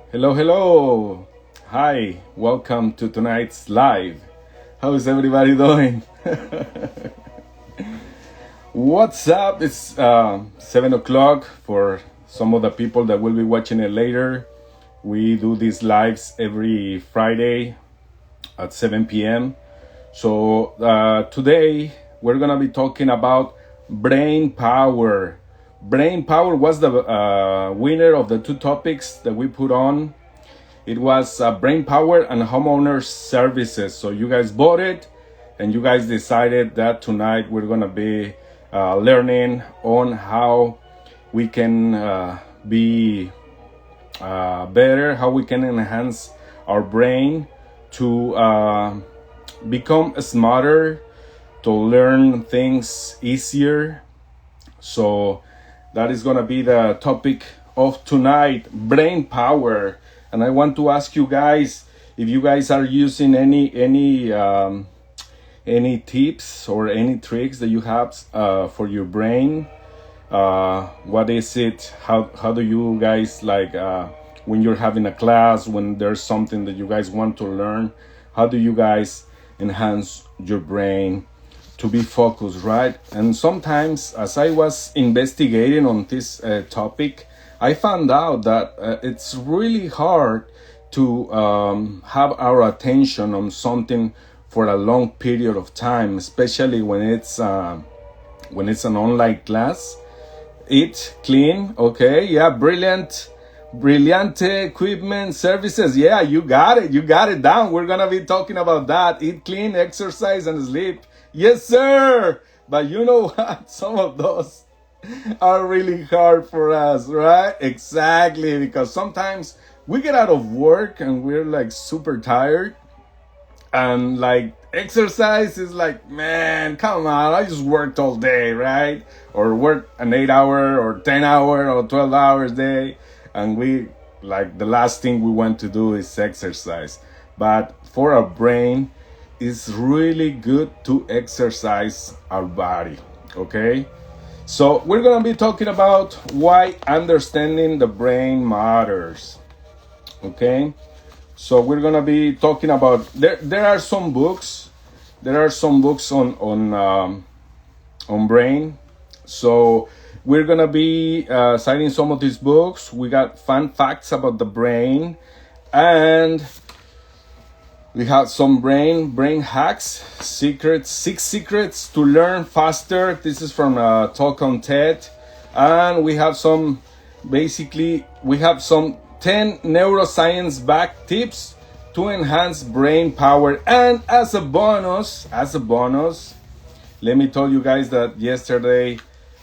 Hello, hello. Hi, welcome to tonight's live. How is everybody doing? What's up? It's 7 o'clock for some of the people that will be watching it later. We do these lives every Friday at 7 p.m. So today we're going to be talking about brain power. Brain power was the winner of the two topics that we put on. It was brain power and homeowner services. So you guys voted and you guys decided that tonight we're going to be learning on how we can be better, how we can enhance our brain to become smarter, to learn things easier. So that is going to be the topic of tonight, brain power. And I want to ask you guys if you guys are using any tips or any tricks that you have for your brain. What is it? How do you guys like when you're having a class, when there's something that you guys want to learn? How do you guys enhance your brain to be focused, right? And sometimes, as I was investigating on this topic, I found out that it's really hard to have our attention on something for a long period of time, especially when it's an online class. Eat clean, okay, yeah, brilliant equipment services. Yeah, you got it down. We're gonna be talking about that. Eat clean, exercise, and sleep. Yes, sir. But you know what? Some of those are really hard for us, right? Exactly, because sometimes we get out of work and we're like super tired, and like exercise is like, man, come on, I just worked all day, right? Or work an 8 hour or 10 hour or 12 hours day, and we like the last thing we want to do is exercise. But for our brain, it's really good to exercise our body, okay? So we're gonna be talking about why understanding the brain matters, okay? So we're gonna be talking about there are some books. There are some books on brain. So we're gonna be citing some of these books. We got fun facts about the brain, and we have some brain hacks, secrets, 6 secrets to learn faster. This is from Talk on TED, and we have some 10 neuroscience backed tips to enhance brain power. And as a bonus, let me tell you guys that yesterday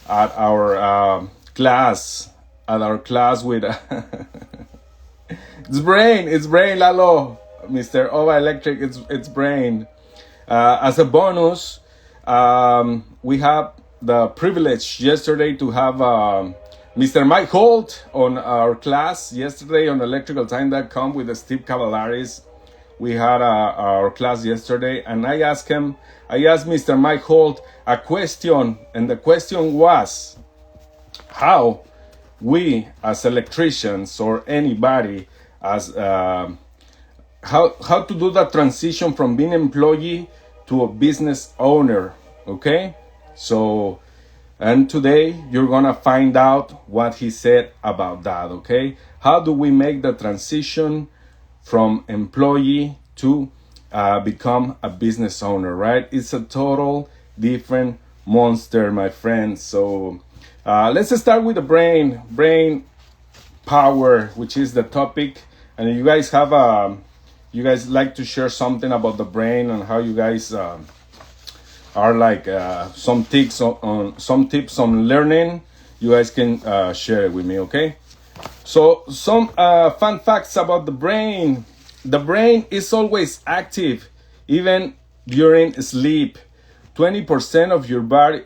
at our class with it's brain, Lalo, Mr. Ova Electric, it's brain. As a bonus, we have the privilege yesterday to have Mr. Mike Holt on our class yesterday on electricaltime.com with Steve Cavalaris. We had our class yesterday, and I asked Mr. Mike Holt a question, and the question was how we as electricians or anybody as how to do that transition from being employee to a business owner, okay? So, and today you're gonna find out what he said about that, okay? How do we make the transition from employee to become a business owner, right? It's a total different monster, my friends. So let's start with the brain power, which is the topic. And you guys have you guys like to share something about the brain and how you guys are like some tips on learning, you guys can share it with me, okay? So some fun facts about the brain. The brain is always active, even during sleep. 20% of your body,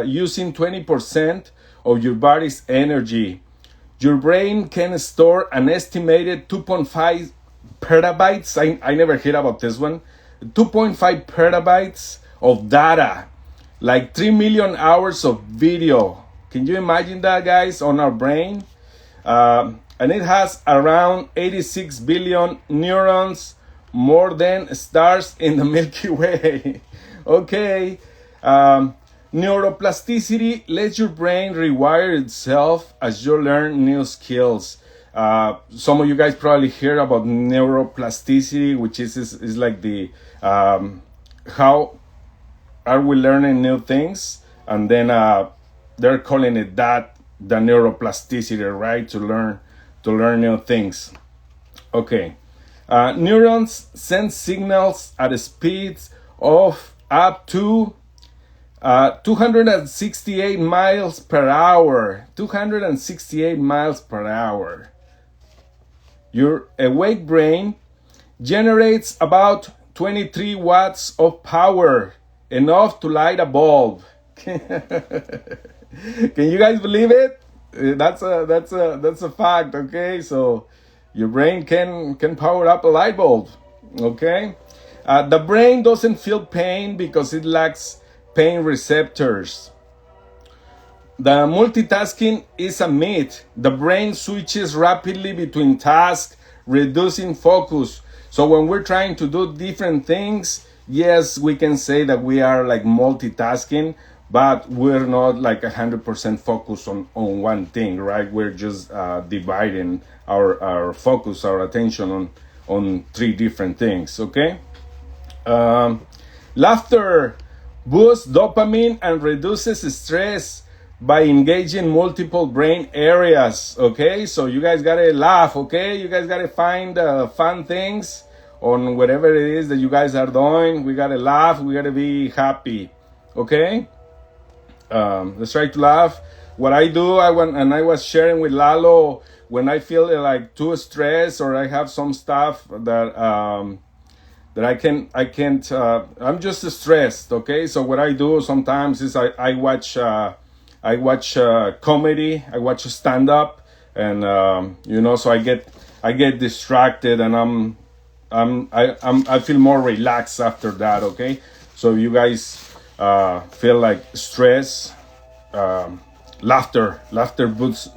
using 20% of your body's energy. Your brain can store an estimated 2.5 petabytes. I never heard about this one. 2.5 petabytes of data, like 3 million hours of video. Can you imagine that, guys, on our brain? and it has around 86 billion neurons, more than stars in the Milky Way. Okay. Neuroplasticity lets your brain rewire itself as you learn new skills. Some of you guys probably hear about neuroplasticity, which is like the how are we learning new things, and then they're calling it that the neuroplasticity, right? To learn new things. Okay. Neurons send signals at speeds of up to 268 miles per hour. 268 miles per hour. Your awake brain generates about 23 watts of power, enough to light a bulb. Can you guys believe it? That's a fact. Okay, so your brain can power up a light bulb. Okay, the brain doesn't feel pain because it lacks pain receptors. The multitasking is a myth. The brain switches rapidly between tasks, reducing focus. So when we're trying to do different things, yes, we can say that we are like multitasking, but we're not like 100% focused on one thing, right? We're just dividing our focus, our attention on three different things, okay? Laughter boosts dopamine and reduces stress by engaging multiple brain areas. Okay, so you guys gotta laugh. Okay, you guys gotta find fun things on whatever it is that you guys are doing. We gotta laugh. We gotta be happy. Okay, let's try to laugh. What I do, I was sharing with Lalo, when I feel like too stressed or I have some stuff that I can't. I'm just stressed. Okay, so what I do sometimes is I watch comedy. I watch stand up, and so I get distracted, and I feel more relaxed after that. Okay, so you guys feel like stress, laughter boosts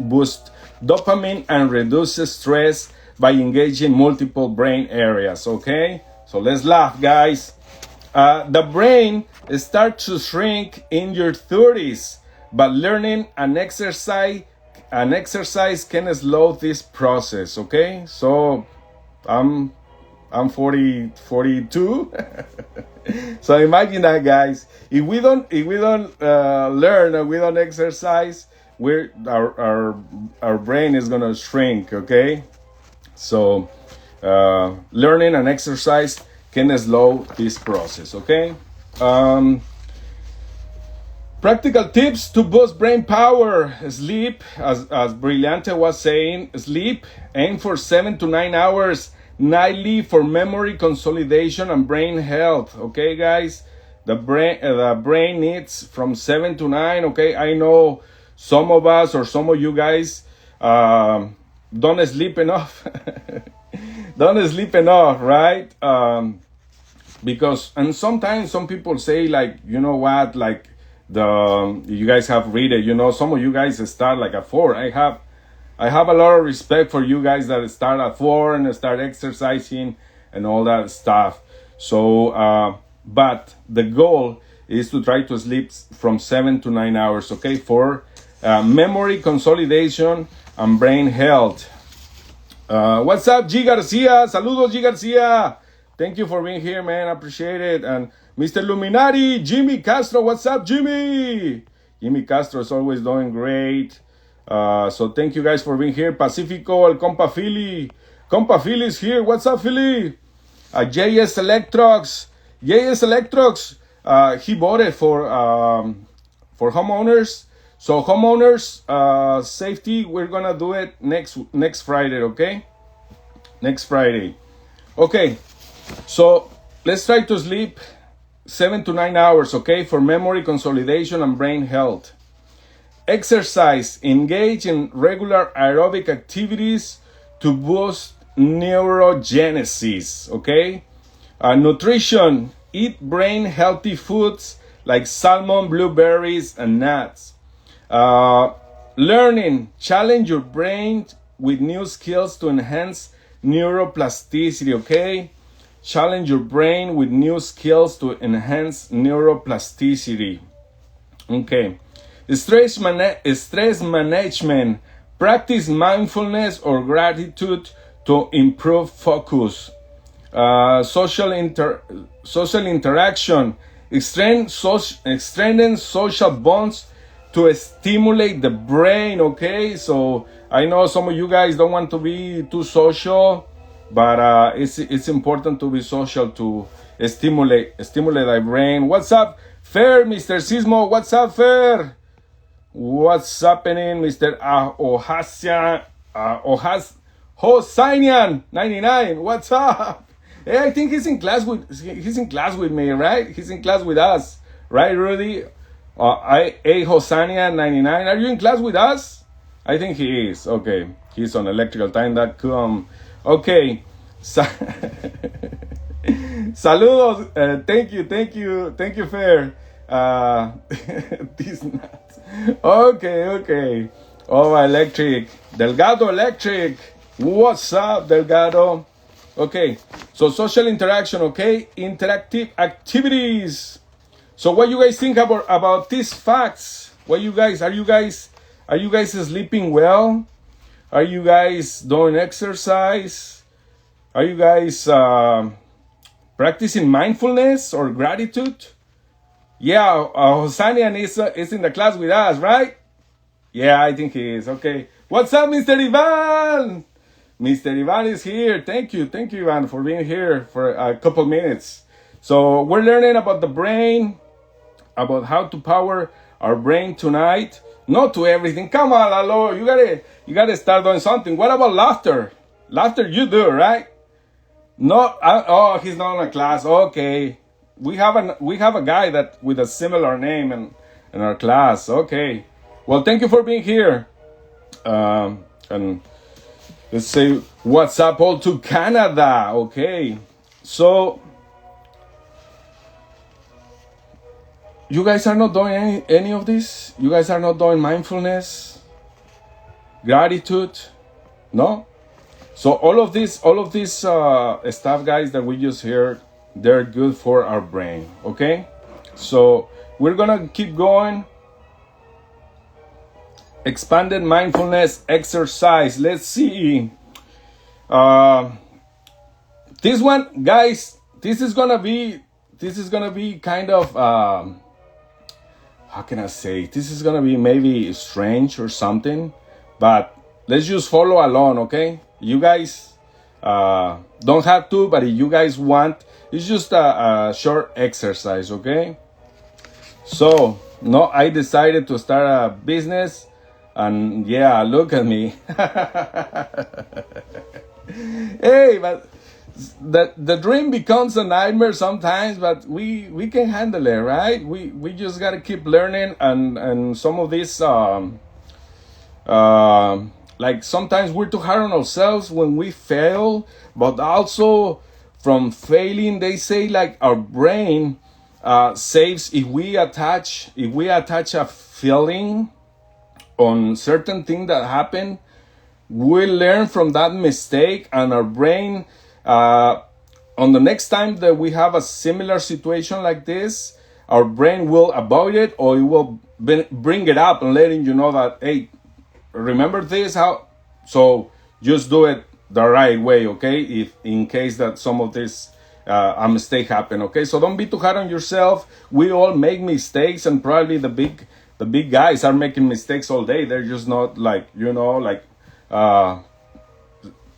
dopamine and reduces stress by engaging multiple brain areas. Okay. So let's laugh, guys. The brain starts to shrink in your 30s, but learning an exercise can slow this process. Okay, so I'm 42. So imagine that, guys. If we don't learn or we don't exercise, our brain is gonna shrink. Okay, so. Learning and exercise can slow this process. Okay. Practical tips to boost brain power. Sleep, as Brillante was saying, sleep. Aim for 7 to 9 hours nightly for memory consolidation and brain health. Okay, guys. The brain needs from 7 to 9. Okay, I know some of us or some of you guys don't sleep enough. Don't sleep enough, right? Because, and sometimes some people say, like, you know what, like you guys have read it, some of you guys start like at 4. I have a lot of respect for you guys that start at 4 and start exercising and all that stuff. So, but the goal is to try to sleep from 7 to 9 hours, okay, for memory consolidation and brain health. What's up, G Garcia? Saludos, G Garcia. Thank you for being here, man. I appreciate it. And Mr. Luminati, Jimmy Castro. What's up, Jimmy? Jimmy Castro is always doing great. So thank you guys for being here. Pacifico, el compa Philly. Compa Philly is here. What's up, Philly? JS Electrox. He bought it for homeowners. So homeowners safety, we're gonna do it next Friday, okay? Next Friday. Okay, so let's try to sleep 7 to 9 hours, okay, for memory consolidation and brain health. Exercise. Engage in regular aerobic activities to boost neurogenesis, okay? Nutrition. Eat brain healthy foods like salmon, blueberries, and nuts. Learning. Challenge your brain with new skills to enhance neuroplasticity, okay? Challenge your brain with new skills to enhance neuroplasticity. Okay. Stress management. Practice mindfulness or gratitude to improve focus. Social interaction. Strengthen social bonds to stimulate the brain, okay? So I know some of you guys don't want to be too social, but it's important to be social to stimulate the brain. What's up, Fer, Mr. Sismo? What's up, Fer? What's happening, Mr. Hosanian 99? What's up? Hey, I think he's in class with me, right? He's in class with us, right, Rudy? Hosanian 99. Are you in class with us? I think he is. Okay, he's on electricaltime.com. Okay. Saludos. Thank you, Fer. These nuts. Okay. Oh, electric. Delgado Electric. What's up, Delgado? Okay, so social interaction, okay? Interactive activities. So what you guys think about these facts? Are you guys sleeping well? Are you guys doing exercise? Are you guys practicing mindfulness or gratitude? Yeah, Hosanian is in the class with us, right? Yeah, I think he is. Okay. What's up, Mr. Ivan? Mr. Ivan is here. Thank you, Ivan, for being here for a couple minutes. So we're learning about the brain, about how to power our brain tonight. Not to everything. Come on, Lalo. You gotta start doing something. What about laughter? Laughter you do, right? No. He's not in a class. Okay. We have a guy that with a similar name in our class. Okay. Well, thank you for being here. And let's say what's up all to Canada. Okay. So you guys are not doing any of this? You guys are not doing mindfulness, gratitude? No? So all of this stuff, guys, that we just heard, they're good for our brain, okay? So we're gonna keep going. Expanded mindfulness exercise. Let's see. This one, guys, this is gonna be kind of how can I say? This is gonna be maybe strange or something, but let's just follow along, okay? You guys don't have to, but if you guys want, it's just a short exercise, okay? So, no, I decided to start a business, and yeah, look at me. Hey, but the dream becomes a nightmare sometimes, but we can handle it, right? We just gotta keep learning, and some of this like sometimes we're too hard on ourselves when we fail, but also from failing, they say like our brain saves if we attach a feeling on certain thing that happened. We learn from that mistake, and our brain on the next time that we have a similar situation like this, our brain will avoid it, or it will bring it up and letting you know that, hey, remember this? So just do it the right way, okay? If in case that some of this a mistake happen, okay? So don't be too hard on yourself. We all make mistakes, and probably the big guys are making mistakes all day. They're just not like,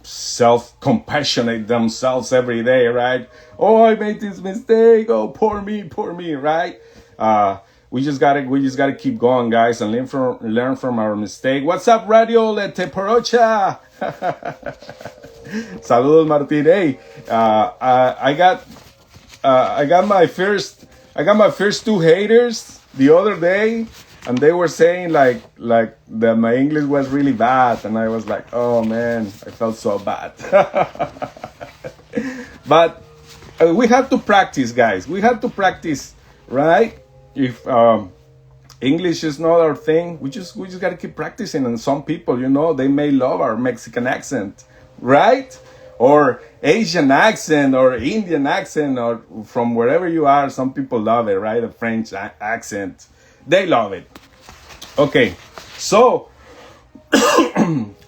self-compassionate themselves every day, right? Oh, I made this mistake. Oh, poor me, right? We just gotta keep going, guys, and learn from our mistake. What's up, Radio Leteporocha? Saludos, Martin. Hey, I got my first two haters the other day, and they were saying like that my English was really bad, and I was like, oh man, I felt so bad. But we have to practice, guys. We have to practice, right? If English is not our thing. We just got to keep practicing. And some people, they may love our Mexican accent, right? Or Asian accent or Indian accent or from wherever you are. Some people love it, right? The French accent. They love it. Okay. So,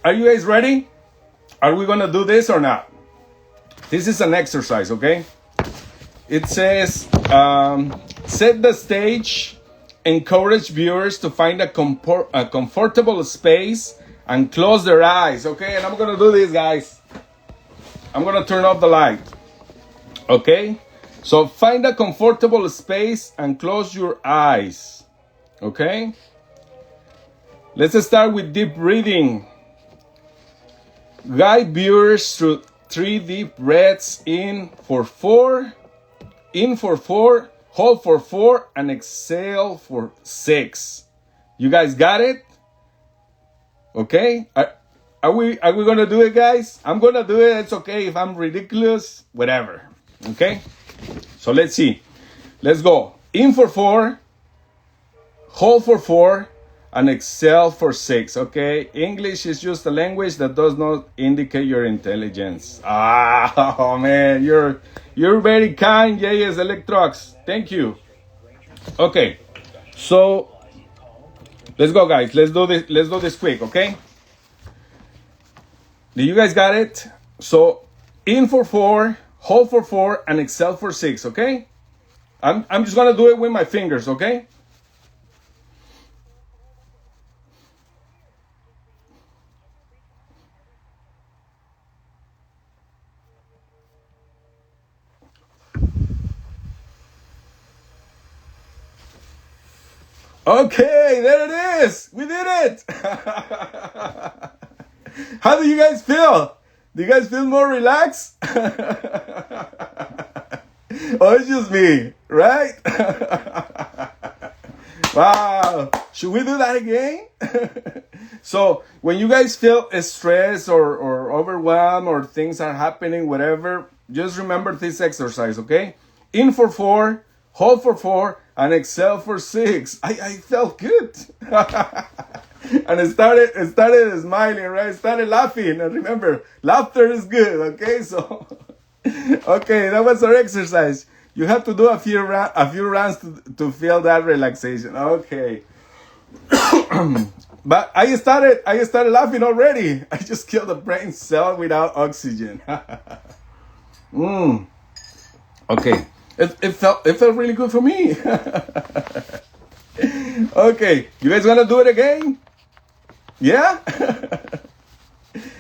are you guys ready? Are we going to do this or not? This is an exercise, okay? It says, set the stage, encourage viewers to find a comfortable space and close their eyes, okay? And I'm going to do this, guys. I'm going to turn off the light, okay? So find a comfortable space and close your eyes, okay? Let's start with deep breathing. Guide viewers through 3 deep breaths in for 4, hold for 4, and exhale for 6. You guys got it? Okay? Are we gonna do it, guys? I'm gonna do it. It's okay if I'm ridiculous, whatever. Okay? So let's see. Let's go. In for 4, hold for 4, and exhale for 6. Okay? English is just a language that does not indicate your intelligence. Oh man, you're very kind, JS Electrox. Thank you. Okay. So let's go, guys. Let's do this quick, okay? Do you guys got it? So in for 4, hold for 4, and exhale for 6, okay? I'm just gonna do it with my fingers, okay? Okay, there it is. We did it. How do you guys feel? Do you guys feel more relaxed? Oh, it's just me, right? Wow. Should we do that again? So when you guys feel stressed or overwhelmed or things are happening, whatever, just remember this exercise, okay? In for 4, hold for 4, and exhale for 6. I felt good. And I started smiling, right? I started laughing. And remember, laughter is good, okay? So, okay, that was our exercise. You have to do a few rounds to feel that relaxation. Okay. But I started laughing already. I just killed a brain cell without oxygen. Okay. It felt really good for me. Okay, you guys wanna do it again? Yeah?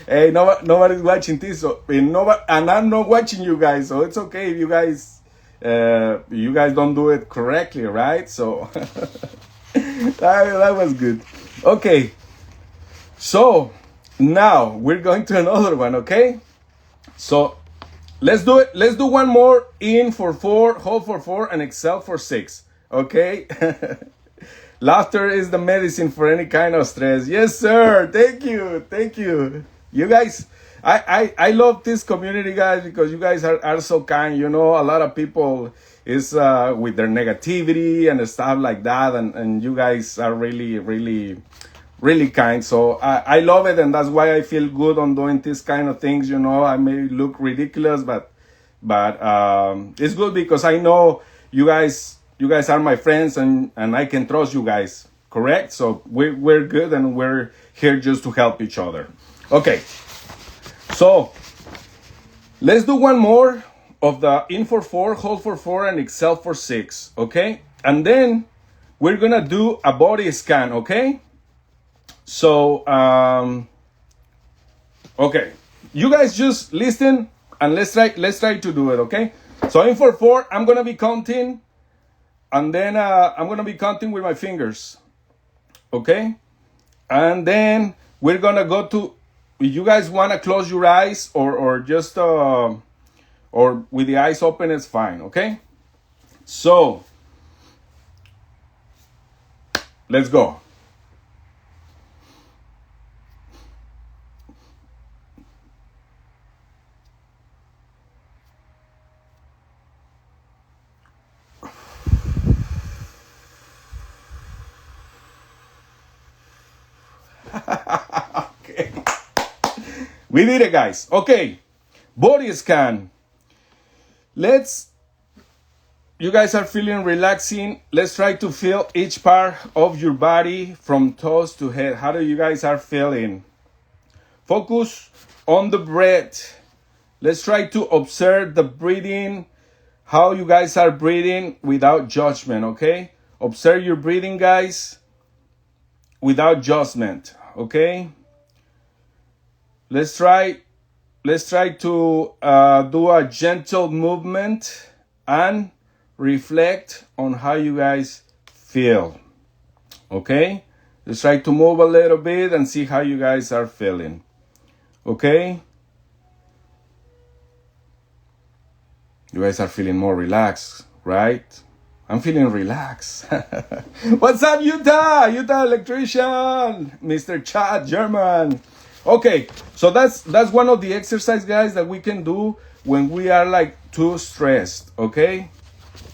Hey, nobody's watching this, and I'm not watching you guys, so it's okay if you guys don't do it correctly, right? So that was good. Okay, so now we're going to another one, okay? So let's do it. Let's do one more. In for 4, hold for 4, and exhale for 6. Okay? Laughter is the medicine for any kind of stress. Yes, sir. Thank you. You guys, I love this community, guys, because you guys are so kind. A lot of people is with their negativity and stuff like that, and you guys are really, really, really kind. So I love it, and that's why I feel good on doing this kind of things. I may look ridiculous, but it's good because I know you guys are my friends, and I can trust you guys, correct? So we're good, and we're here just to help each other. Okay, so let's do one more of the in for 4, hold for 4, and exhale for 6, okay? And then we're gonna do a body scan, okay? So, okay, you guys just listen, and let's try to do it, okay? So in for 4, I'm gonna be counting, and then I'm gonna be counting with my fingers, okay? And then we're gonna go to, if you guys wanna close your eyes or just or with the eyes open, it's fine, okay? So let's go. We did it, guys. Okay, body scan. You guys are feeling relaxing. Let's try to feel each part of your body from toes to head. How do you guys are feeling? Focus on the breath. Let's try to observe the breathing, how you guys are breathing without judgment, okay? Observe your breathing, guys, without judgment, okay? Let's try to do a gentle movement and reflect on how you guys feel, okay? Let's try to move a little bit and see how you guys are feeling, okay? You guys are feeling more relaxed, right? I'm feeling relaxed. What's up, Utah? Utah electrician, Mr. Chad German. Okay, so that's one of the exercises, guys, that we can do when we are like too stressed, okay?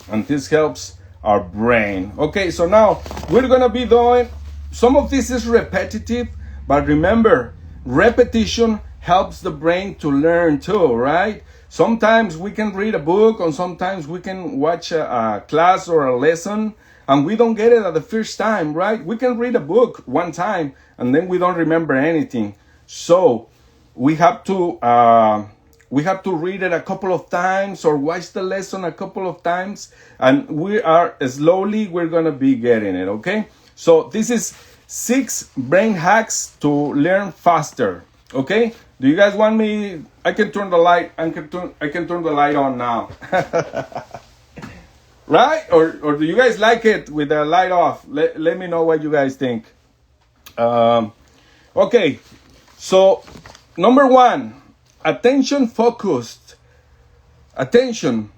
And this helps our brain. Okay, so now we're gonna be doing, some of this is repetitive, but remember, repetition helps the brain to learn too, right? Sometimes we can read a book, or sometimes we can watch a class or a lesson, and we don't get it at the first time, right? We can read a book one time, and then we don't remember anything. So we have to read it a couple of times or watch the lesson a couple of times, and we're gonna be getting it, okay? So this is 6 brain hacks to learn faster, okay? Do you guys want me? I can turn the light. I can turn the light on now. Right? Or do you guys like it with the light off? Let me know what you guys think. Okay. So, number 1, attention focused. Attention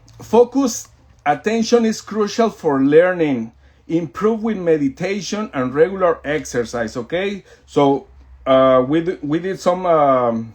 is crucial for learning. Improve with meditation and regular exercise, okay? So, we did some,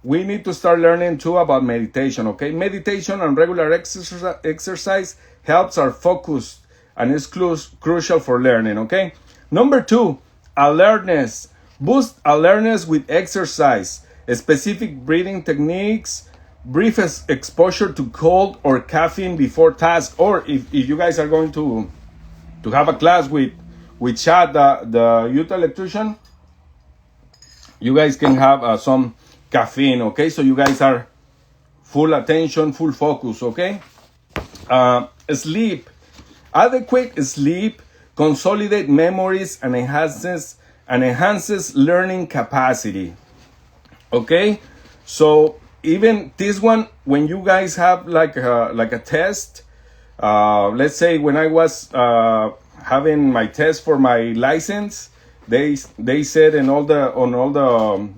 we need to start learning too about meditation, okay? Meditation and regular exercise helps our focus and is crucial for learning, okay? Number 2, alertness. Boost alertness with exercise, specific breathing techniques, brief exposure to cold or caffeine before task, or if you guys are going to have a class with Chad, the Utah electrician, you guys can have some caffeine, okay? So you guys are full attention, full focus, okay? Sleep. Adequate sleep consolidate memories and enhances learning capacity, okay? So even this one, when you guys have like a test, let's say when I was having my test for my license, they said in all the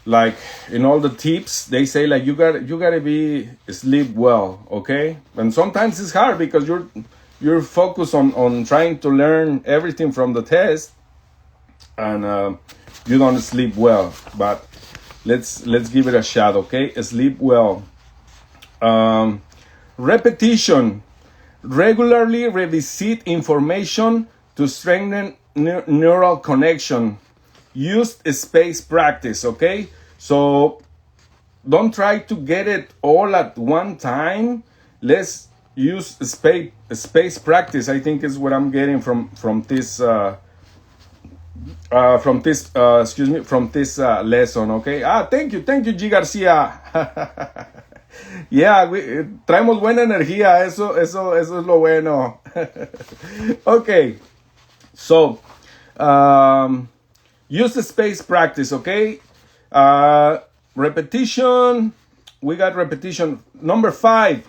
like in all the tips, they say like you gotta be sleep well, okay? And sometimes it's hard because you're focused on trying to learn everything from the test, and you don't sleep well. But let's give it a shot, okay? Sleep well. Repetition. Regularly revisit information to strengthen neural connection. Use space practice, okay? So don't try to get it all at one time. Let's use space practice. I think is what I'm getting from this lesson, okay? Thank you, G. Garcia. Yeah, traemos buena energía, eso es lo bueno. Okay, so use the space practice, okay? Repetition, we got repetition. Number 5,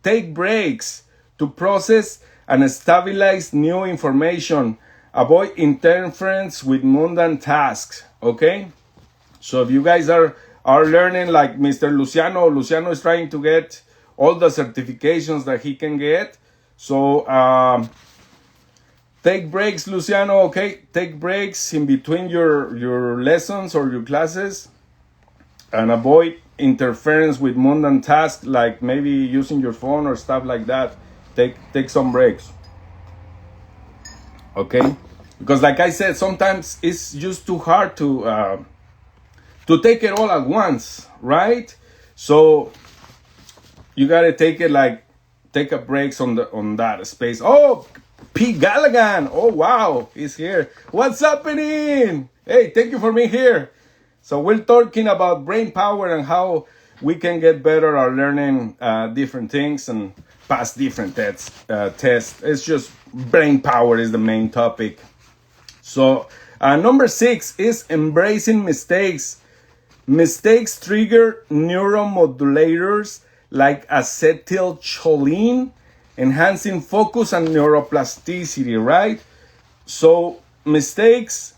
take breaks to process and stabilize new information. Avoid interference with mundane tasks, okay? So if you guys are learning like Mr. Luciano is trying to get all the certifications that he can get. So take breaks, Luciano, okay? Take breaks in between your lessons or your classes, and avoid interference with mundane tasks like maybe using your phone or stuff like that. Take some breaks, okay? Because like I said, sometimes it's just too hard to to take it all at once, right? So you gotta take it like take a breaks on that space. Oh, Pete Gallagher. Oh wow, he's here. What's happening? Hey, thank you for being here. So we're talking about brain power and how we can get better at learning different things and pass different tests. It's just brain power is the main topic. So number 6 is embracing mistakes. Mistakes trigger neuromodulators like acetylcholine, enhancing focus and neuroplasticity, right? So mistakes,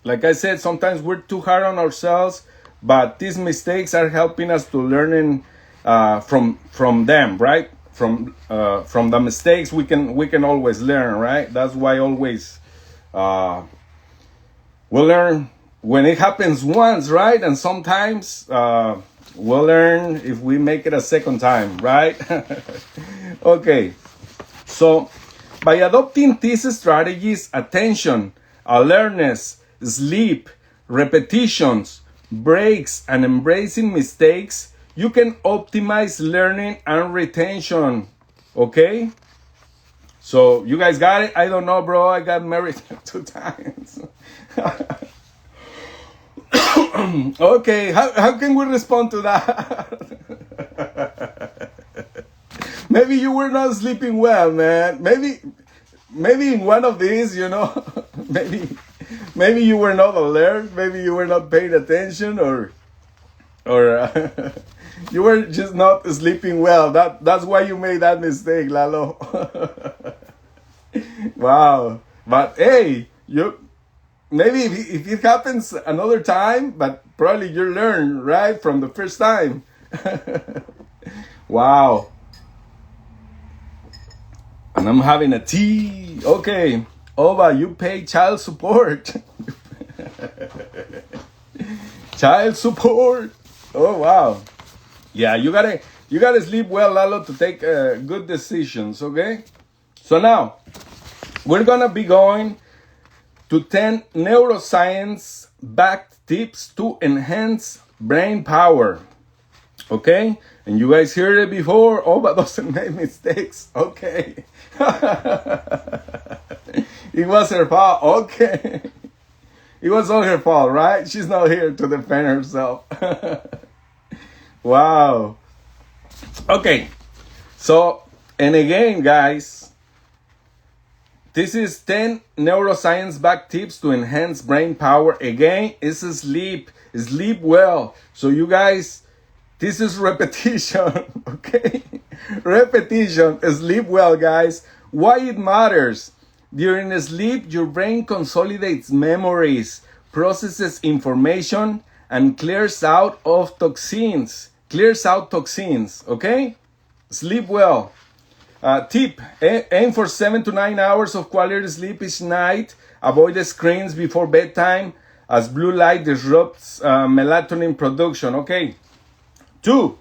like I said, sometimes we're too hard on ourselves, but these mistakes are helping us to learning from them, right? From the mistakes we can always learn, right? That's why always we'll learn when it happens once, right? And sometimes we'll learn if we make it a second time, right? Okay, so by adopting these strategies, attention, alertness, sleep, repetitions, breaks, and embracing mistakes, you can optimize learning and retention. Okay? So you guys got it? I don't know, bro. I got married 2 times. Okay, how can we respond to that? Maybe you were not sleeping well, man. Maybe in one of these, maybe you were not alert. Maybe you were not paying attention, or you were just not sleeping well. That's why you made that mistake, Lalo. Wow. But hey, maybe if it happens another time, but probably you learn, right, from the first time. Wow. And I'm having a tea. Okay. Ova, you pay child support. Child support. Oh wow. Yeah, you gotta sleep well, Lalo, to take good decisions, okay? So now we're gonna be going to 10 neuroscience backed tips to enhance brain power. Okay? And you guys heard it before. Ova doesn't make mistakes. Okay. It was her fault. Okay. It was all her fault, right? She's not here to defend herself. Wow. Okay. So, and again, guys, this is 10 neuroscience backed tips to enhance brain power. Again, it's sleep. Sleep well. So you guys, this is repetition, okay? Repetition. Sleep well, guys. Why it matters? During sleep, your brain consolidates memories, processes information, and clears out toxins, okay? Sleep well. Tip, aim for 7 to 9 hours of quality sleep each night. Avoid the screens before bedtime as blue light disrupts melatonin production, okay? 2,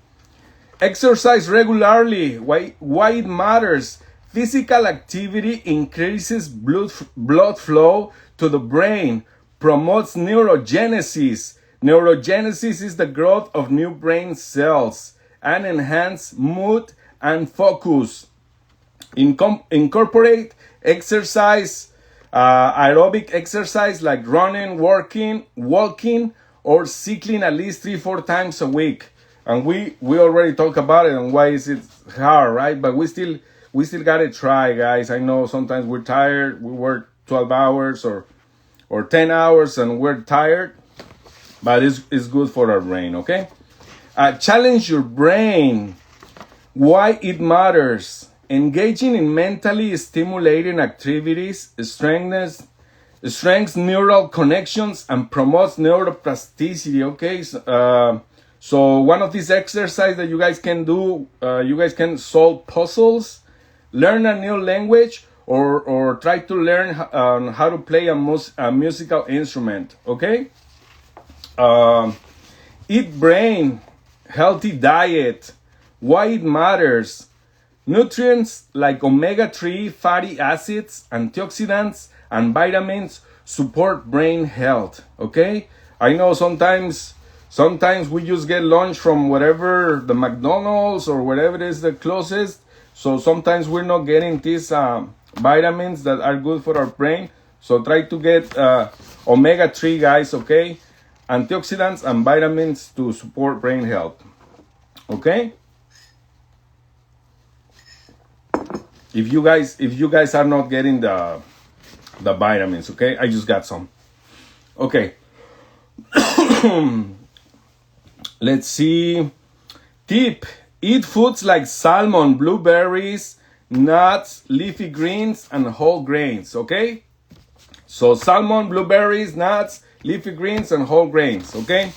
exercise regularly. Why it matters? Physical activity increases blood flow to the brain, promotes neurogenesis. Neurogenesis is the growth of new brain cells and enhance mood and focus. Incorporate exercise, aerobic exercise like running, walking, or cycling at least 3-4 times a week. And we already talked about it and why is it hard, right? But we still gotta try, guys. I know sometimes we're tired. We work 12 hours or 10 hours and we're tired, but it's good for our brain, okay? Challenge your brain. Why it matters. Engaging in mentally stimulating activities strengthens neural connections and promotes neuroplasticity, okay? So one of these exercises that you guys can do, you guys can solve puzzles, learn a new language, or try to learn how to play a musical instrument, okay? Eat brain, healthy diet. Why it matters. Nutrients like omega-3 fatty acids, antioxidants, and vitamins support brain health, okay? I know sometimes we just get lunch from whatever the McDonald's or whatever is the closest. So sometimes we're not getting these vitamins that are good for our brain. So try to get omega-3, guys, okay? Antioxidants and vitamins to support brain health, okay? If you guys are not getting the vitamins, okay? I just got some. Okay. Let's see. Tip: eat foods like salmon, blueberries, nuts, leafy greens, and whole grains, okay? So salmon, blueberries, nuts, leafy greens, and whole grains, okay?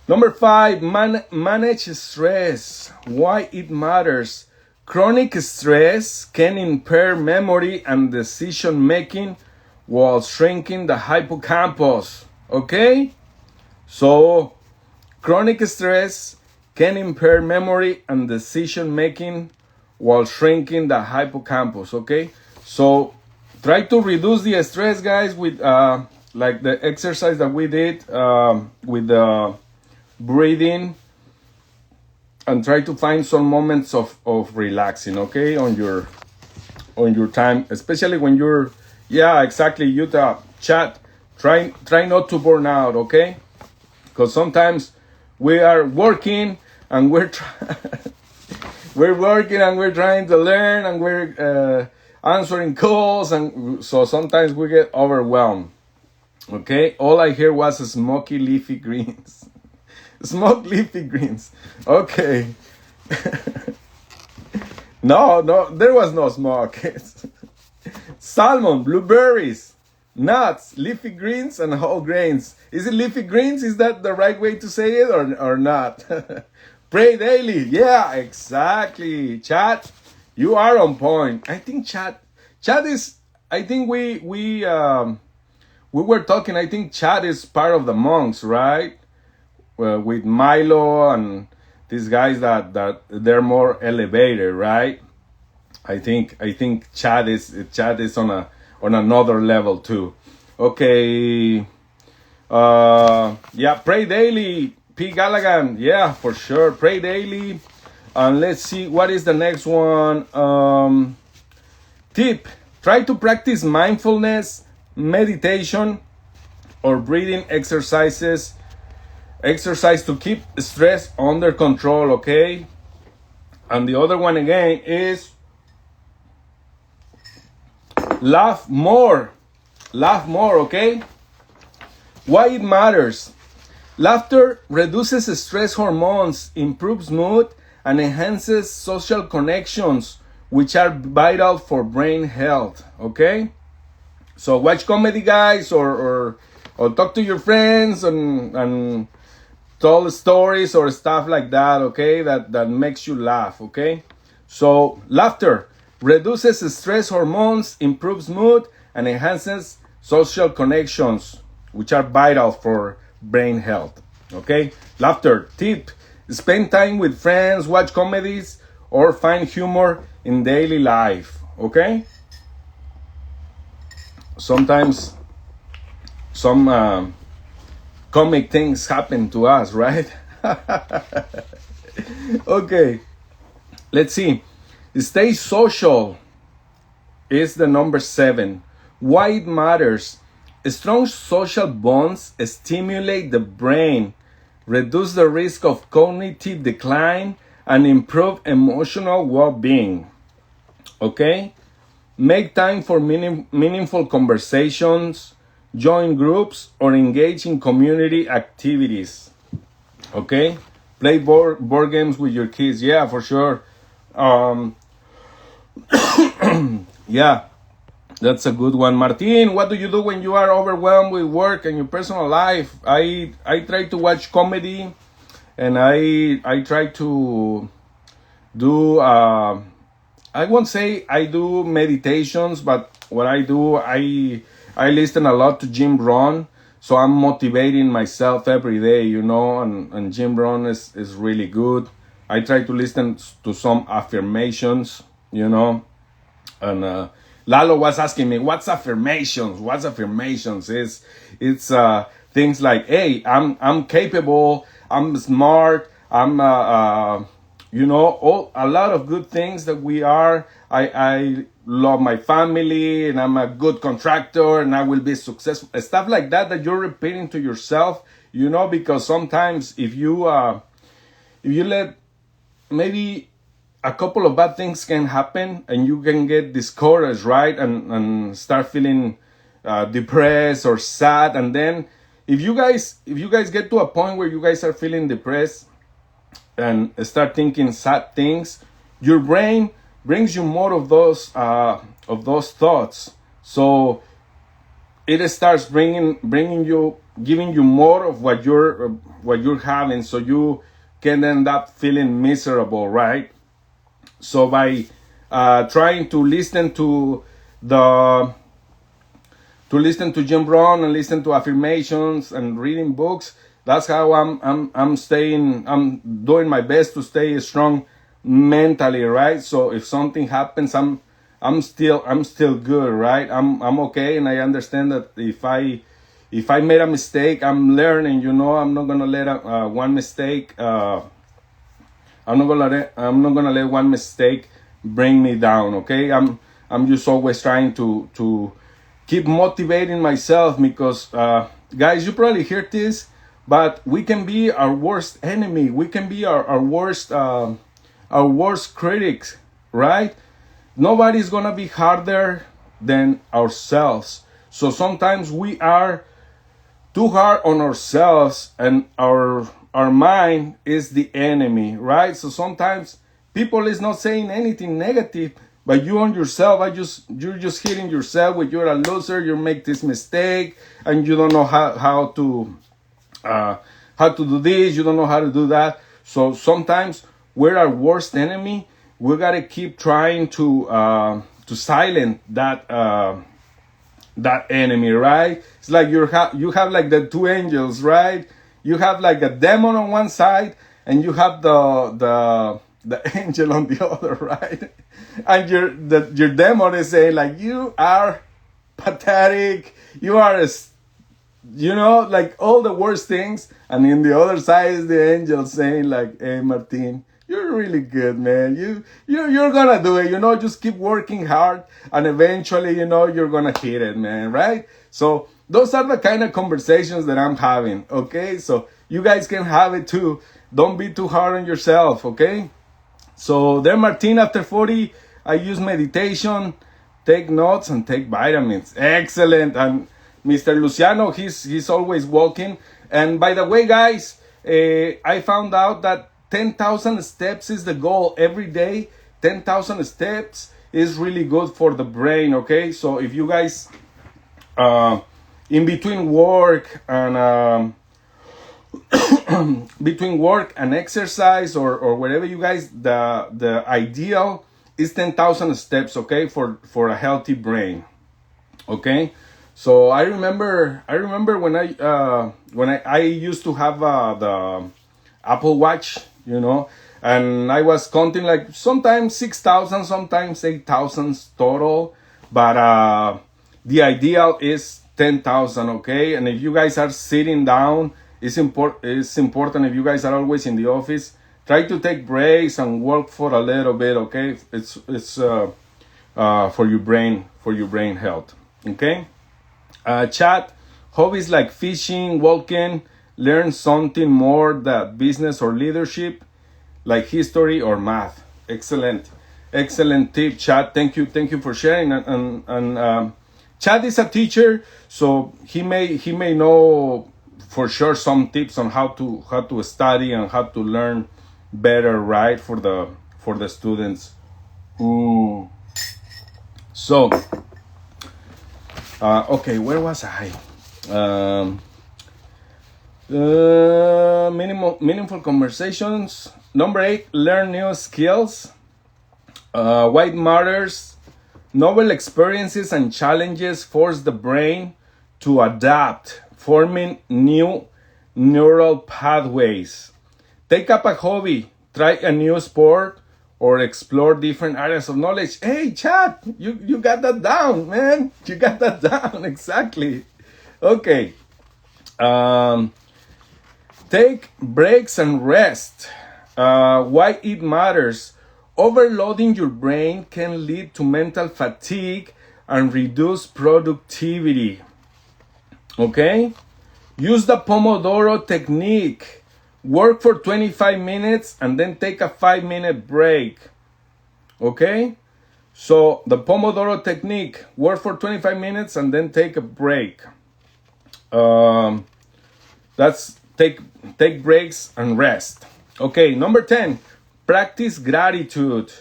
Number 5, manage stress. Why it matters. Chronic stress can impair memory and decision making while shrinking the hippocampus, okay? So, chronic stress can impair memory and decision making while shrinking the hippocampus, okay? So, try to reduce the stress, guys, with like the exercise that we did with the breathing, and try to find some moments of relaxing, okay, on your time, especially when you're, yeah, exactly, Utah, chat, try not to burn out, okay? Because sometimes we are working and we're working and we're trying to learn and we're answering calls, and so sometimes we get overwhelmed, okay? All I hear was smoky leafy greens. Smoked leafy greens, okay. No, there was no smoke. Salmon, blueberries, nuts, leafy greens, and whole grains. Is it leafy greens? Is that the right way to say it, or not? Pray daily. Yeah, exactly. Chat, you are on point. I think chat is. I think we were talking. I think chat is part of the monks, right? With Milo and these guys that they're more elevated, right? I think Chad is on another level too. Okay. Yeah, pray daily, P. Gallagher. Yeah, for sure. Pray daily. And let's see, what is the next one? Tip: try to practice mindfulness, meditation, or breathing exercises. Exercise to keep stress under control, okay? And the other one again is laugh more. Laugh more, okay? Why it matters. Laughter reduces stress hormones, improves mood, and enhances social connections, which are vital for brain health, okay? So watch comedy, guys, or talk to your friends and tell stories or stuff like that, okay? That makes you laugh, okay? So laughter reduces stress hormones, improves mood, and enhances social connections, which are vital for brain health, okay? Laughter. Tip: spend time with friends, watch comedies, or find humor in daily life, okay? Sometimes some comic things happen to us, right? Okay, let's see. Stay social is the number 7. Why it matters. Strong social bonds stimulate the brain, reduce the risk of cognitive decline, and improve emotional well-being. Okay? Make time for meaningful conversations, join groups, or engage in community activities. Okay? Play board games with your kids. Yeah, for sure. Yeah, that's a good one. Martin, what do you do when you are overwhelmed with work and your personal life? I try to watch comedy, and I try to do I won't say I do meditations, but what I do, I listen a lot to Jim Rohn, so I'm motivating myself every day, you know, and Jim Rohn is really good. I try to listen to some affirmations, you know, and Lalo was asking me, what's affirmations? What's affirmations? It's things like, hey, I'm capable, I'm smart, I'm a lot of good things that we are. I love my family, and I'm a good contractor, and I will be successful. Stuff like that you're repeating to yourself, because sometimes if you let, maybe a couple of bad things can happen, and you can get discouraged, right? And start feeling depressed or sad. And then if you guys get to a point where you guys are feeling depressed and start thinking sad things, your brain brings you more of those thoughts. So it starts bringing you, giving you more of what you're having, so you can end up feeling miserable, right? So by trying to listen to Jim Rohn and listen to affirmations and reading books, that's how I'm doing my best to stay strong mentally, right? So if something happens, I'm still good, right? I'm okay, and I understand that if I made a mistake, I'm learning. I'm not gonna let one mistake. I'm not gonna let one mistake bring me down. Okay, I'm just always trying to keep motivating myself, because guys, you probably heard this, but we can be our worst enemy. We can be our worst critics, right? Nobody's gonna be harder than ourselves. So sometimes we are too hard on ourselves, and our mind is the enemy, right? So sometimes people is not saying anything negative, but you on yourself, you're just hitting yourself with, you're a loser, you make this mistake, and you don't know how to do this, you don't know how to do that. So sometimes we're our worst enemy. We gotta keep trying to silence that enemy, right? It's like you have like the two angels, right? You have like a demon on one side, and you have the angel on the other, right? And your demon is saying like, you are pathetic, you are like all the worst things. And in the other side is the angel saying like, hey Martin, you're really good, man. You're gonna do it. Just keep working hard, and eventually, you're gonna hit it, man. Right? So those are the kind of conversations that I'm having. Okay, so you guys can have it too. Don't be too hard on yourself. Okay. So there, Martin. After 40, I use meditation, take notes, and take vitamins. Excellent. And Mr. Luciano, he's always walking. And by the way, guys, I found out that 10,000 steps is the goal every day. 10,000 steps is really good for the brain, okay? So if you guys, in between work and exercise or whatever, you guys, the ideal is 10,000 steps, okay, for a healthy brain, okay? So I remember when I used to have the Apple Watch, and I was counting like sometimes 6,000, sometimes 8,000 total, but the ideal is 10,000, okay? And if you guys are sitting down, it's important. If you guys are always in the office, try to take breaks and work for a little bit, okay? It's for your brain health, okay? Chat, hobbies like fishing, walking, learn something more than business or leadership, like history or math. Excellent tip, Chad. Thank you for sharing. And Chad is a teacher, so he may know for sure some tips on how to study and how to learn better, right, for the students. So okay, where was I? Meaningful conversations. Number 8, learn new skills. Why it matters. Novel experiences and challenges force the brain to adapt, forming new neural pathways. Take up a hobby, try a new sport, or explore different areas of knowledge. Hey, chat, you got that down, man. You got that down, exactly. Okay. Take breaks and rest. Why it matters. Overloading your brain can lead to mental fatigue and reduce productivity. Okay? Use the Pomodoro technique. Work for 25 minutes and then take a 5-minute break. Okay? So the Pomodoro technique, work for 25 minutes and then take a break. That's take breaks and rest. Okay, number 10, practice gratitude.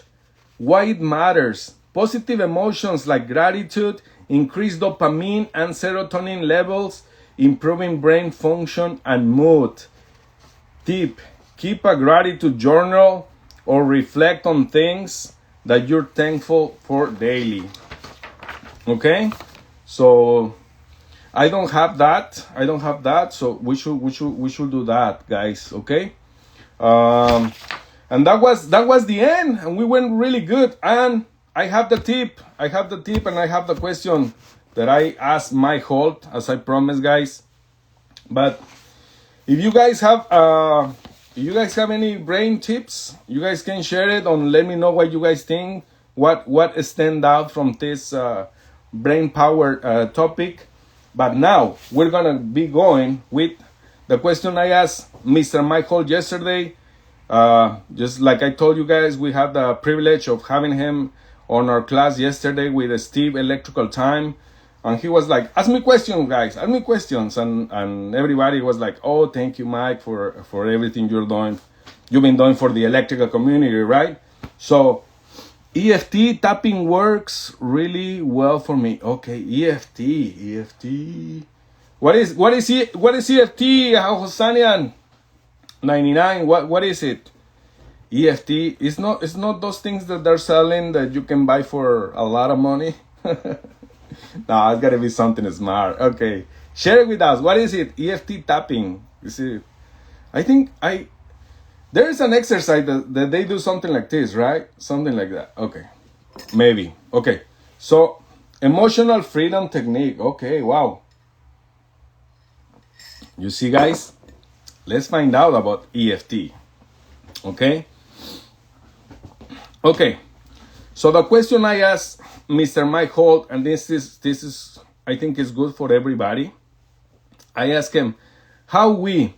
Why it matters. Positive emotions like gratitude increase dopamine and serotonin levels, improving brain function and mood. Tip, keep a gratitude journal or reflect on things that you're thankful for daily. Okay? So I don't have that. So we should do that, guys. Okay? And that was the end, and we went really good. And I have the tip, and I have the question that I asked Mike Holt, as I promised, guys. But if you guys have any brain tips, you guys can share it and let me know what you guys think. What stand out from this brain power topic. But now we're gonna be going with the question I asked Mr. Mike Holt yesterday. Just like I told you guys, we had the privilege of having him on our class yesterday with Steve Electrical Time. And he was like, ask me questions, guys, ask me questions. And everybody was like, oh, thank you, Mike, for everything you've been doing for the electrical community, right? So EFT tapping works really well for me. Okay, EFT. What is EFT, Hosanian? 99. What is it? EFT it's not those things that they're selling that you can buy for a lot of money. No, it's gotta be something smart. Okay, share it with us. What is it? EFT tapping. Is it? I think there is an exercise that they do something like this, right? Something like that. Okay, maybe. Okay, so emotional freedom technique. Okay, wow. You see, guys, let's find out about EFT. Okay. So the question I asked Mr. Mike Holt, and this is I think is good for everybody. I asked him, how we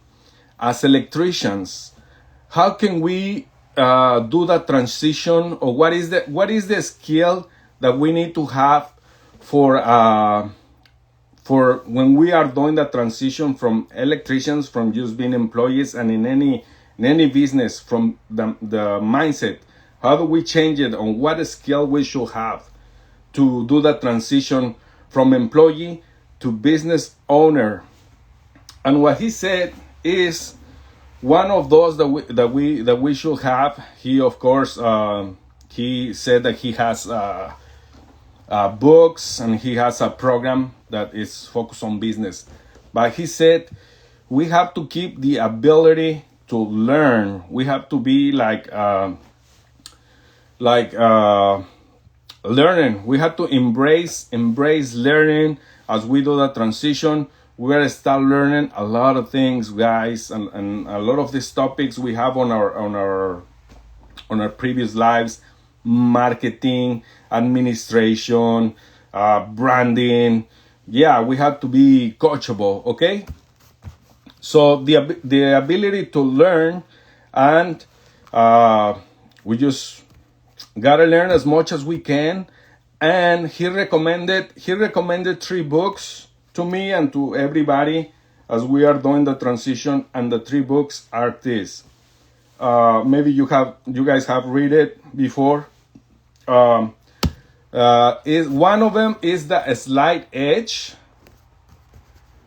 as electricians, how can we do that transition, or what is the skill that we need to have for when we are doing the transition from electricians, from just being employees, and in any business, from the mindset. How do we change it, on what skill we should have to do that transition from employee to business owner? And what he said is one of those that we should have. He, of course, he said that he has books and he has a program that is focused on business. But he said we have to keep the ability to learn. We have to be learning. We have to embrace learning as we do the transition. We gotta start learning a lot of things, guys, and a lot of these topics we have on our previous lives: marketing, administration, branding. Yeah, we have to be coachable. Okay. So the ability to learn, and we just gotta learn as much as we can. And he recommended 3 books to me and to everybody as we are doing the transition. And the 3 books are this. Maybe you guys have read it before. Is one of them is the Slight Edge.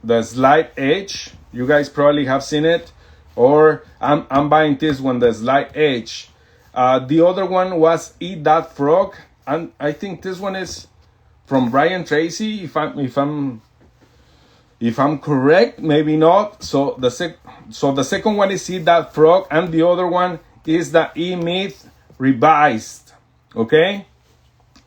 The Slight Edge. You guys probably have seen it, or I'm buying this one, the Slight Edge. The other one was Eat That Frog, and I think this one is from Brian Tracy. If I'm correct, maybe not. So the second one is Eat That Frog, and the other one is the E-Myth revised, okay?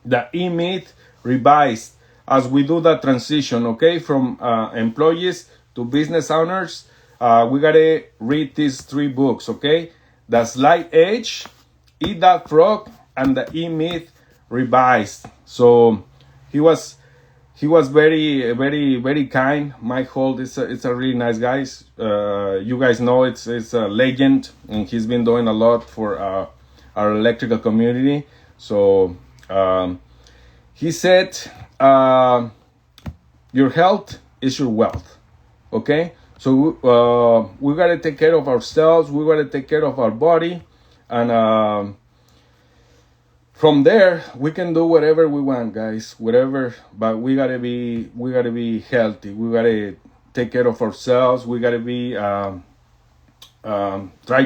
The E-Myth revised, as we do that transition, okay, from employees to business owners. We gotta read these 3 books, okay? The Slight Edge, Eat That Frog, and the E-Myth revised. So he was very, very, very kind. Mike Holt is a really nice guy. You guys know it's a legend, and he's been doing a lot for our electrical community. So he said, your health is your wealth, okay? So we gotta take care of ourselves. We gotta take care of our body, and from there we can do whatever we want, guys. Whatever, but we gotta be healthy. We gotta take care of ourselves. We gotta be try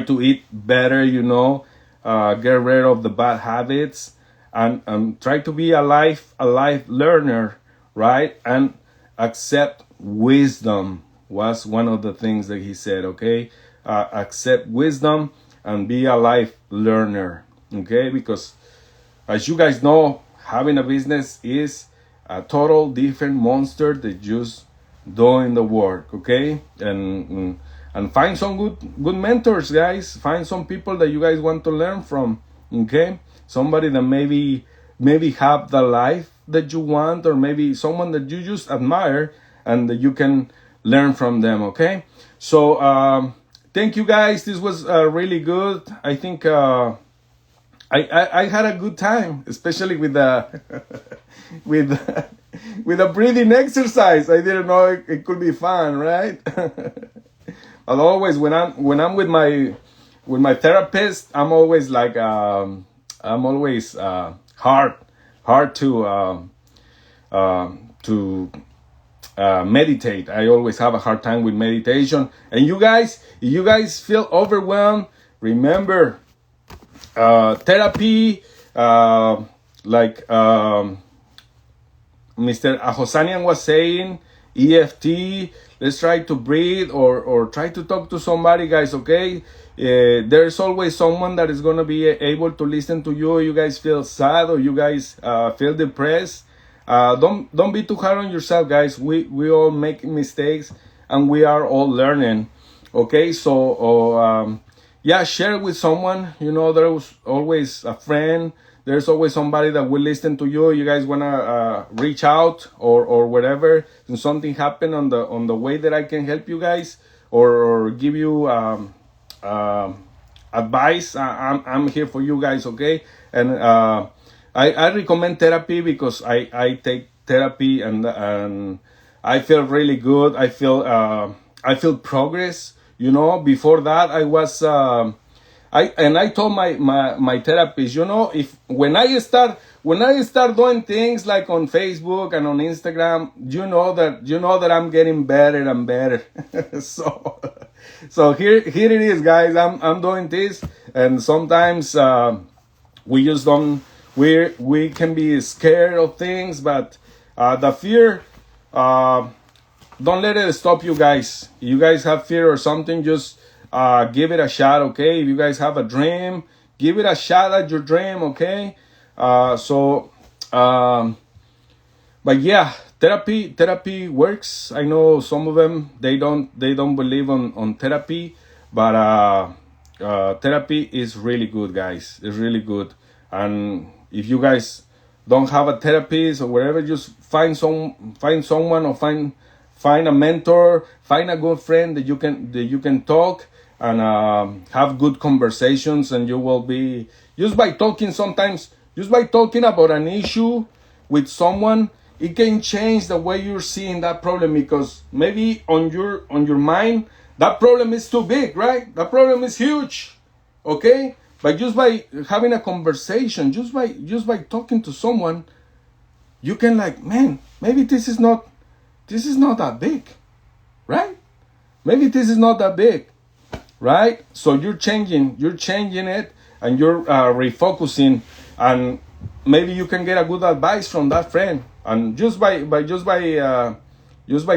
to eat better. Get rid of the bad habits, and try to be a life learner, right? And accept wisdom was one of the things that he said, okay? Accept wisdom and be a life learner, okay? Because as you guys know, having a business is a total different monster than just doing the work, okay? And find some good mentors, guys. Find some people that you guys want to learn from, okay? Somebody that maybe have the life that you want, or maybe someone that you just admire and that you can learn from them, okay? So thank you, guys. This was really good. I think I had a good time, especially with the with the breathing exercise. I didn't know it could be fun, right? But always when I'm with my therapist, I'm always like hard to meditate. I always have a hard time with meditation. And you guys, if you guys feel overwhelmed, remember therapy, like Mr. Ahosanian was saying, EFT. Let's try to breathe, or try to talk to somebody, guys, okay? There's always someone that is going to be able to listen to you. You guys feel sad, or you guys feel depressed. Don't be too hard on yourself, guys. We all make mistakes, and we are all learning, okay? So yeah, share it with someone. There's always a friend. There's always somebody that will listen to you. You guys wanna reach out or whatever, and something happen on the way that I can help you guys, or give you advice. I'm here for you guys, okay? And I recommend therapy because I take therapy, and I feel really good. I feel progress. Before that I was I told my therapist, if when I start doing things like on Facebook and on Instagram, you know that I'm getting better and better. so here it is, guys. I'm doing this, and sometimes we just don't we can be scared of things, but the fear, don't let it stop you guys. If you guys have fear or something, just give it a shot, okay? If you guys have a dream, give it a shot at your dream, okay? But yeah, therapy works. I know some of them, they don't believe on therapy, but therapy is really good, guys. It's really good. And if you guys don't have a therapist or whatever, just find someone, or find a mentor, find a good friend that you can talk and have good conversations, and you will be, just by talking about an issue with someone, it can change the way you're seeing that problem, because maybe on your mind that problem is too big, right? That problem is huge, okay? But just by having a conversation, just by talking to someone, you can, like, man, maybe this is not that big, right? Maybe this is not that big, right? So you're changing it, and you're refocusing, and maybe you can get a good advice from that friend, and just by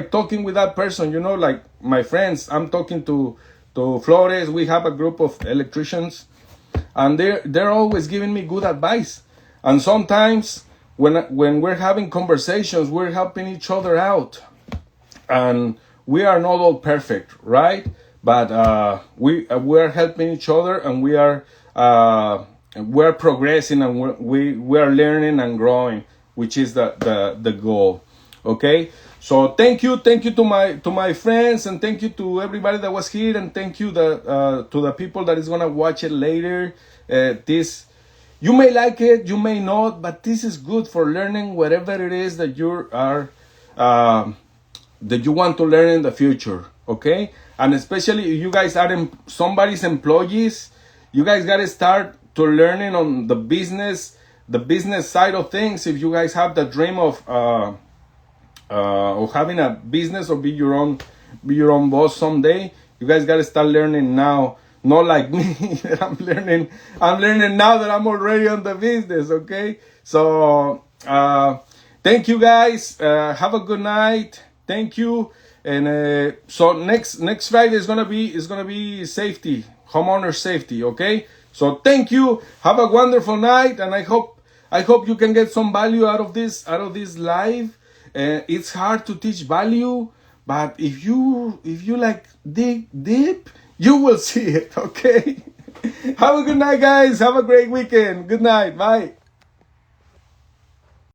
talking with that person, like my friends, I'm talking to Flores. We have a group of electricians. and they're always giving me good advice. And sometimes when we're having conversations, we're helping each other out, and we are not all perfect, right? But we're helping each other, and we're progressing, and we're learning and growing, which is the goal. Okay, so thank you to my friends, and thank you to everybody that was here, and thank you to the people that is gonna watch it later. This, you may like it, you may not, but this is good for learning whatever it is that that you want to learn in the future. Okay, and especially if you guys are somebody's employees, you guys gotta start to learning on the business side of things. If you guys have the dream of having a business or be your own boss someday, you guys gotta start learning now. Not like me, that I'm learning now that I'm already on the business. Okay, so thank you guys. Have a good night. Thank you. And so next Friday is gonna be safety, homeowner safety. Okay, so thank you. Have a wonderful night, and I hope you can get some value out of this live. It's hard to teach value, but if you like dig deep, you will see it. Okay. Have a good night, guys. Have a great weekend. Good night. Bye.